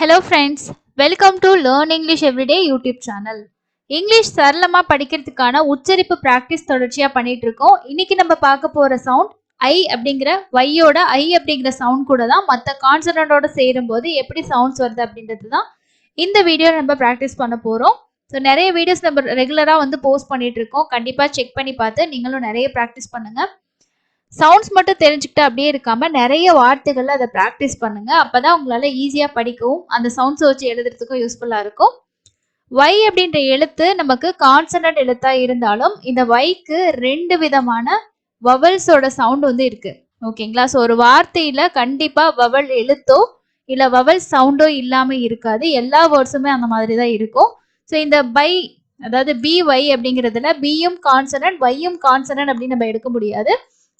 Hello friends, welcome to Learn English Everyday YouTube channel. English சரளமா படிக்கிறதுக்கான உச்சரிப்பு practice தொடர்ச்சியா பண்ணிட்டு இருக்கோம். இன்னைக்கு நம்ம பார்க்க போற சவுண்ட் ஐ அப்படிங்கிற வையோட ஐ அப்படிங்கிற சவுண்ட் கூட தான் மற்ற கான்சனண்டோட சேரும்போது எப்படி சவுண்ட்ஸ் வருது அப்படின்றது தான் இந்த வீடியோ நம்ம பிராக்டிஸ் பண்ண போறோம். ஸோ நிறைய வீடியோஸ் நம்ம ரெகுலராக வந்து போஸ்ட் பண்ணிட்டு இருக்கோம். கண்டிப்பாக செக் பண்ணி பார்த்து நீங்களும் நிறைய ப்ராக்டிஸ் பண்ணுங்க. சவுண்ட்ஸ் மட்டும் தெரிஞ்சுக்கிட்டு அப்படியே இருக்காம நிறைய வார்த்தைகள்ல அதை ப்ராக்டிஸ் பண்ணுங்க. அப்பதான் உங்களால ஈஸியா படிக்கவும் அந்த சவுண்ட்ஸ் வச்சு எழுதுறதுக்கும் யூஸ்ஃபுல்லா இருக்கும். வை அப்படின்ற எழுத்து நமக்கு கான்சனன்ட் எழுத்தா இருந்தாலும் இந்த வைக்கு 2 விதமான வவல்ஸோட சவுண்ட் வந்து இருக்கு. ஓகேங்களா? ஸோ ஒரு வார்த்தையில கண்டிப்பா வவல் எழுத்தோ இல்ல வவல் சவுண்டோ இல்லாம இருக்காது. எல்லா வேர்ட்ஸுமே அந்த மாதிரி தான் இருக்கும். ஸோ இந்த பை அதாவது பி வை அப்படிங்கிறதுல பியும் கான்சனன்ட் வையும் கான்சனன்ட் அப்படின்னு நம்ம எடுக்க முடியாது.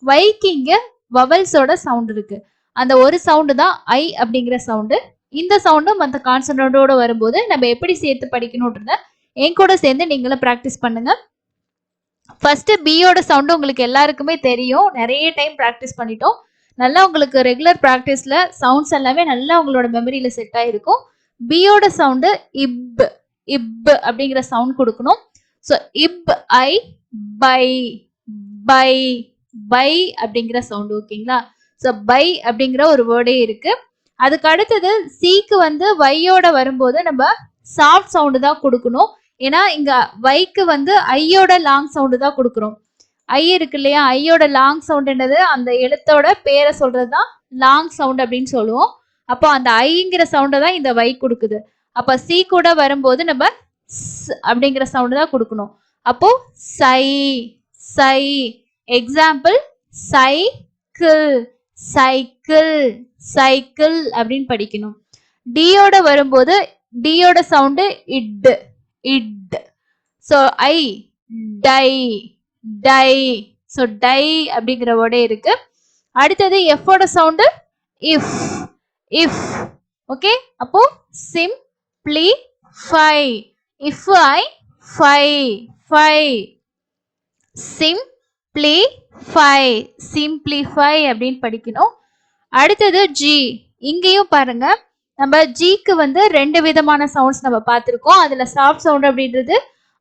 வைக்கு இங்க வவல்ஸோட சவுண்ட் இருக்கு. அந்த ஒரு சவுண்டு தான் ஐ அப்படிங்கிற சவுண்டு. இந்த சவுண்டும் மற்ற கான்சனண்டோட வரும்போது நம்ம எப்படி சேர்த்து படிக்கணும்ன்றத என் கூட சேர்ந்து நீங்களும் ப்ராக்டிஸ் பண்ணுங்க. ஃபர்ஸ்ட் பியோட சவுண்டு உங்களுக்கு எல்லாருக்குமே தெரியும். நிறைய டைம் ப்ராக்டிஸ் பண்ணிட்டோம். நல்லா உங்களுக்கு ரெகுலர் ப்ராக்டிஸ்ல சவுண்ட்ஸ் எல்லாமே நல்லா உங்களோட மெமரியில செட் ஆயிருக்கும். பியோட சவுண்டு இப் இப் அப்படிங்கிற சவுண்ட் கொடுக்கணும். ஸோ இப் ஐ பை பை பை அப்படிங்கிற சவுண்ட். ஓகேங்களா? ஸோ பை அப்படிங்கிற ஒரு வேர்டே இருக்கு. அதுக்கு அடுத்தது சிக்கு வந்து வையோட வரும்போது நம்ம சாஃப்ட் சவுண்டு தான் கொடுக்கணும். ஏன்னா இங்க வைக்கு வந்து ஐயோட லாங் சவுண்டு தான் கொடுக்குறோம். ஐ இருக்கு இல்லையா? ஐயோட லாங் சவுண்ட் என்னது? அந்த எழுத்தோட பேரை சொல்றது தான் லாங் சவுண்ட் அப்படின்னு சொல்லுவோம். அப்போ அந்த ஐங்கிற சவுண்டை தான் இந்த வை கொடுக்குது. அப்போ சி கூட வரும்போது நம்ம அப்படிங்கிற சவுண்டு தான் கொடுக்கணும். அப்போ சை சை. எக்ஸாம்பிள் சைக்கிள் சைக்கிள் சைக்கிள் அப்படின்னு படிக்கணும். டியோட வரும்போது டியோட sound it it. So I tie tie. So tie அப்படிங்கிற வேர்டே இருக்கு. அடுத்தது எஃபோட சவுண்டு இஃப் இஃப். ஓகே, அப்போ சிம்ப்ளிஃபை இஃப் ஐ ஃபை ஃபை. சிம்ப்ளிஃபை சிம்ப்ளிஃபை அப்படின்னு படிக்கணும். அடுத்தது ஜி. இங்கேயும் பாருங்க, நம்ம ஜிக்கு வந்து 2 விதமான சவுண்ட்ஸ் நம்ம பார்த்துருக்கோம். அதுல சாஃப்ட் சவுண்ட் அப்படின்றது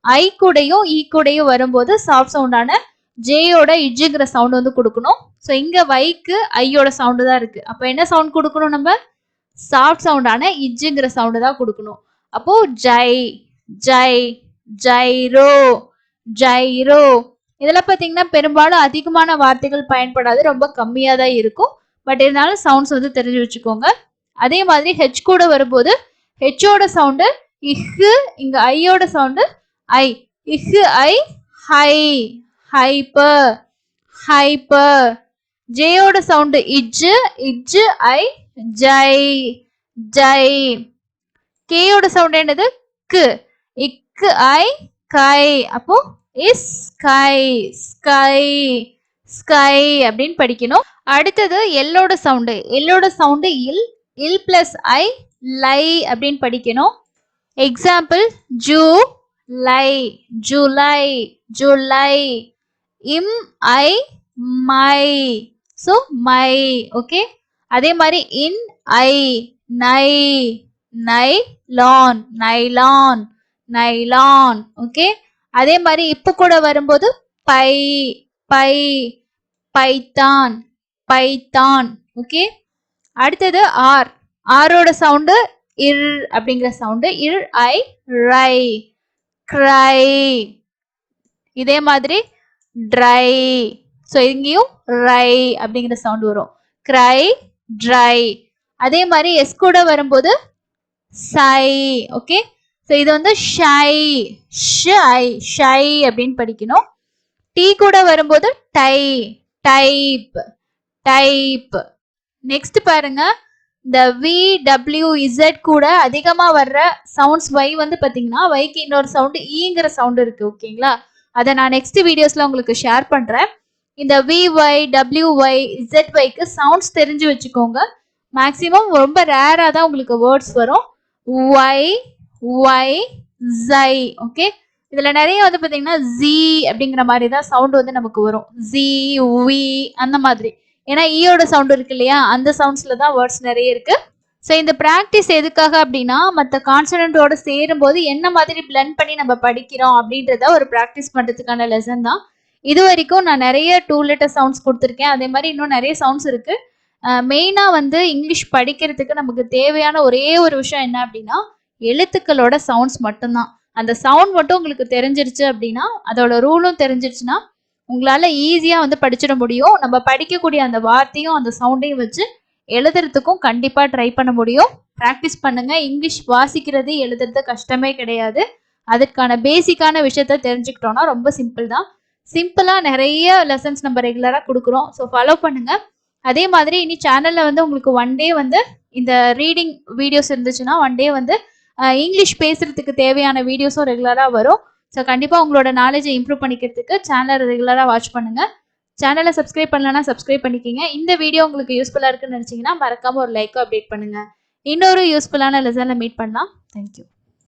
ஐ கூடையும் இ கூடையும் வரும்போது சாஃப்ட் சவுண்டான ஜேயோட இஜ்ஜுங்கிற சவுண்ட் வந்து கொடுக்கணும். ஸோ இங்க வைக்கு ஐயோட சவுண்டு தான் இருக்கு. அப்போ என்ன சவுண்ட் கொடுக்கணும்? நம்ம சாஃப்ட் சவுண்டான இஜ்ஜுங்கிற சவுண்டு தான் கொடுக்கணும். அப்போ ஜை ஜை ஜைரோ ஜைரோ. இதெல்லாம் பார்த்தீங்கன்னா பெரும்பாலும் அதிகமான வார்த்தைகள் பயன்படாது, ரொம்ப கம்மியாக தான் இருக்கும். பட் இருந்தாலும் சவுண்ட்ஸ் வந்து தெரிஞ்சு வச்சுக்கோங்க. அதே மாதிரி ஹெச் கூட வரும்போது ஹெச்சோட சவுண்டு இஹு, இங்க ஐயோட சவுண்டு ஐ. இஹு ஐ ஹை ஹைப்பர் ஹைப்பர். ஜேயோட சவுண்டு இஜ்ஜு இஜ்ஜு ஐ ஜை ஜை. கேயோட சவுண்ட் என்னது? கு இக்கு ஐ கை. அப்போ இஸ் ஸ்கை ஸ்கை ஸ்கை அப்படின்னு படிக்கணும். அடுத்தது எல்லோட சவுண்டு. எல்லோட சவுண்டு இல் இல் பிளஸ் ஐ லை அப்படின்னு படிக்கணும். எக்ஸாம்பிள் ஜூ லை ஜூலை ஜூலை. இம் I my. So my. Okay, அதே மாதிரி இன் ஐ நை நை லான் நைலான் நைலான். ஓகே, அதே மாதிரி இப்ப கூட வரும்போது பை பை பைத்தான் பைத்தான். ஓகே, அடுத்தது ஆர். ஆரோட சவுண்டு இர் அப்படிங்கிற சவுண்டு. இர் ஐ ரை க்ரை. இதே மாதிரி ட்ரை. ஸோ இங்கேயும் ரை அப்படிங்கிற சவுண்ட் வரும். Cry try. அதே மாதிரி எஸ் கூட வரும்போது சை. ஓகே, ஸோ இது வந்து ஷை ஷை ஷை அப்படின்னு படிக்கணும். டி கூட வரும்போது டை டைப் டைப். நெக்ஸ்ட் பாருங்க, இந்த வி டபிள்யூ இசட் கூட அதிகமா வர்ற சவுண்ட்ஸ் வை வந்து பாத்தீங்கன்னா வைக்கு இன்னொரு சவுண்டு ஈங்கிற சவுண்ட் இருக்கு. ஓகேங்களா? அதை நான் நெக்ஸ்ட் வீடியோஸ்ல உங்களுக்கு ஷேர் பண்றேன். இந்த V Y W Y Z வைக்கு சவுண்ட்ஸ் தெரிஞ்சு வச்சுக்கோங்க. மேக்சிமம் ரொம்ப ரேரா தான் உங்களுக்கு வேர்ட்ஸ் வரும். Y Y ஜை. ஓகே, இதுல நிறைய வந்து பாத்தீங்கன்னா ஜி அப்படிங்கிற மாதிரி தான் சவுண்ட் வந்து நமக்கு வரும். ஜி வி அந்த மாதிரி. ஏன்னா ஈயோட சவுண்ட் இருக்கு இல்லையா? அந்த சவுண்ட்ஸ்ல தான் வேர்ட்ஸ் நிறைய இருக்கு. ஸோ இந்த ப்ராக்டிஸ் எதுக்காக அப்படின்னா மற்ற கான்சனன்ட்டோட சேரும்போது என்ன மாதிரி பிளெண்ட் பண்ணி நம்ம படிக்கிறோம் அப்படின்றத ஒரு ப்ராக்டிஸ் பண்ணுறதுக்கான லெசன் தான். இது வரைக்கும் நான் நிறைய 2 லெட்டர் சவுண்ட்ஸ் கொடுத்துருக்கேன். அதே மாதிரி இன்னும் நிறைய சவுண்ட்ஸ் இருக்கு. மெயினாக வந்து இங்கிலீஷ் படிக்கிறதுக்கு நமக்கு தேவையான ஒரே ஒரு விஷயம் என்ன அப்படின்னா எழுத்துக்களோட சவுண்ட்ஸ் மட்டும்தான். அந்த சவுண்ட் மட்டும் உங்களுக்கு தெரிஞ்சிருச்சு அப்படின்னா அதோட ரூலும் தெரிஞ்சிருச்சுன்னா உங்களால ஈஸியாக வந்து படிச்சிட முடியும். நம்ம படிக்கக்கூடிய அந்த வார்த்தையும் அந்த சவுண்டையும் வச்சு எழுதுறதுக்கும் கண்டிப்பா ட்ரை பண்ண முடியும். ப்ராக்டிஸ் பண்ணுங்க. இங்கிலீஷ் வாசிக்கிறது எழுதுறது கஷ்டமே கிடையாது. அதுக்கான பேசிக்கான விஷயத்த தெரிஞ்சுக்கிட்டோம்னா ரொம்ப சிம்பிள் தான். சிம்பிளா நிறைய லெசன்ஸ் நம்ம ரெகுலரா கொடுக்குறோம். ஸோ ஃபாலோ பண்ணுங்க. அதே மாதிரி இனி சேனல்ல வந்து உங்களுக்கு ஒன் டே வந்து இந்த ரீடிங் வீடியோஸ் இருந்துச்சுன்னா ஒன் டே வந்து இங்கிலீஷ் பேசுறதுக்கு தேவையான வீடியோஸும் ரெகுலரா வரும். ஸோ கண்டிப்பா உங்களோட நாலேஜை இம்ப்ரூவ் பண்ணிக்கிறதுக்கு சேனலை ரெகுலரா வாட்ச் பண்ணுங்க. சேனலை சப்ஸ்கிரைப் பண்ணலன்னா சப்ஸ்கிரைப் பண்ணிக்கிங்க. இந்த வீடியோ உங்களுக்கு யூஸ்ஃபுல்லாக இருக்குன்னு நினச்சிங்கன்னா மறக்காம ஒரு லைக்கோ அப்டேட் பண்ணுங்க. இன்னொரு யூஸ்ஃபுல்லான லெசனில் மீட் பண்ணலாம். தேங்க்யூ.